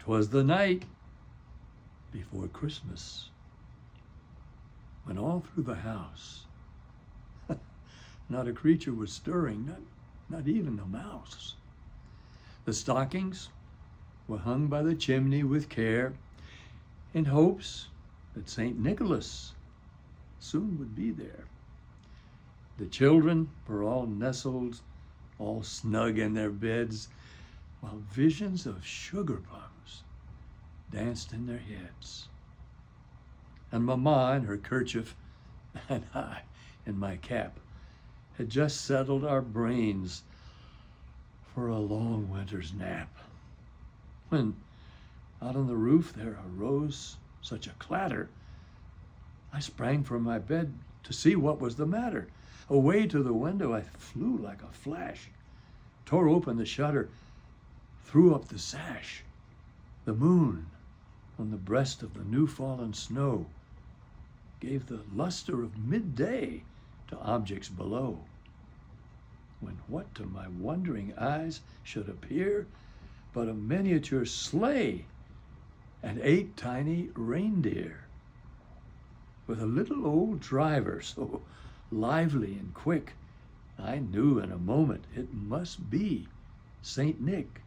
'Twas the night before Christmas, when all through the house not a creature was stirring, not even a mouse. The stockings were hung by the chimney with care, in hopes that St. Nicholas soon would be there. The children were all nestled, all snug in their beds, while visions of sugar-plums danced in their heads. And Mamma in her kerchief, and I in my cap, had just settled our brains for a long winter's nap, when out on the roof there arose such a clatter. I sprang from my bed to see what was the matter. Away to the window I flew like a flash, tore open the shutter, threw up the sash. The moon on the breast of the new-fallen snow gave the luster of midday to objects below, when what to my wondering eyes should appear but a miniature sleigh and 8 tiny reindeer, with a little old driver so lively and quick, I knew in a moment it must be Saint Nick.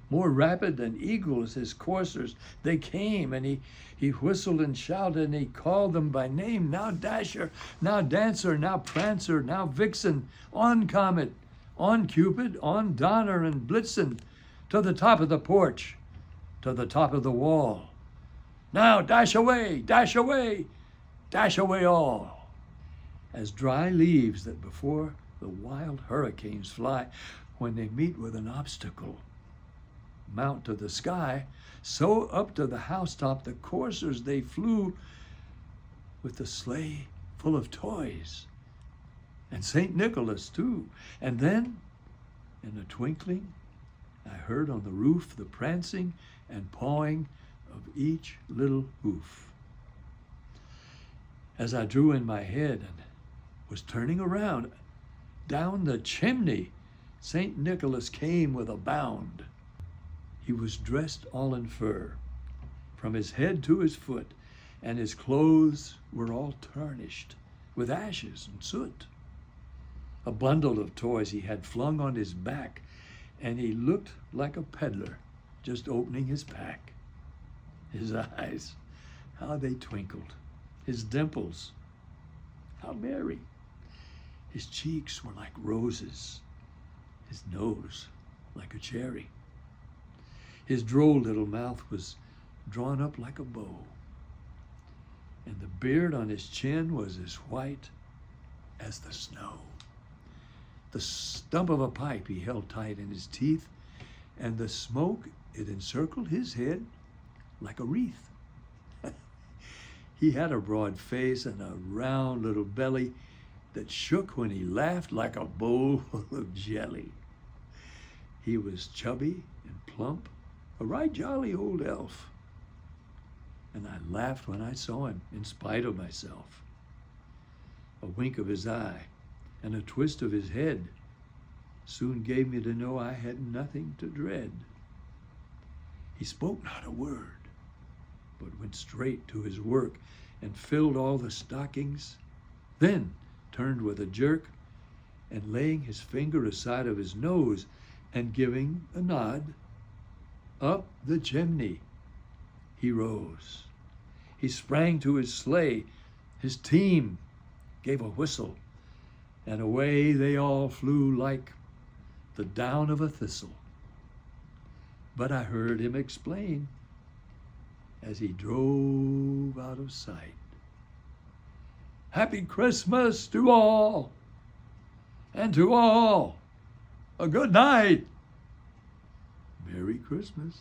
More rapid than eagles his coursers they came, and he whistled and shouted, and he called them by name. Now Dasher, now Dancer, now Prancer, now Vixen, on Comet, on Cupid, on Donner and Blitzen, to the top of the porch, to the top of the wall. Now dash away, dash away, dash away all. As dry leaves that before the wild hurricanes fly, when they meet with an obstacle, mount to the sky, so up to the housetop the coursers they flew, with the sleigh full of toys, and St. Nicholas too. And then, in a twinkling, I heard on the roof the prancing and pawing of each little hoof. As I drew in my head and was turning around, down the chimney St. Nicholas came with a bound. He was dressed all in fur, from his head to his foot, and his clothes were all tarnished with ashes and soot. A bundle of toys he had flung on his back, and he looked like a peddler just opening his pack. His eyes, how they twinkled, his dimples, how merry. His cheeks were like roses, his nose like a cherry. His droll little mouth was drawn up like a bow, and the beard on his chin was as white as the snow. The stump of a pipe he held tight in his teeth, and the smoke, it encircled his head like a wreath. He had a broad face and a round little belly that shook when he laughed like a bowl of jelly. He was chubby and plump, a right jolly old elf, and I laughed when I saw him in spite of myself. A wink of his eye and a twist of his head soon gave me to know I had nothing to dread. He spoke not a word, but went straight to his work and filled all the stockings, then turned with a jerk, and laying his finger aside of his nose and giving a nod, up the chimney he rose. He sprang to his sleigh, his team gave a whistle, and away they all flew like the down of a thistle. But I heard him explain as he drove out of sight. Happy Christmas to all, and to all a good night. Merry Christmas.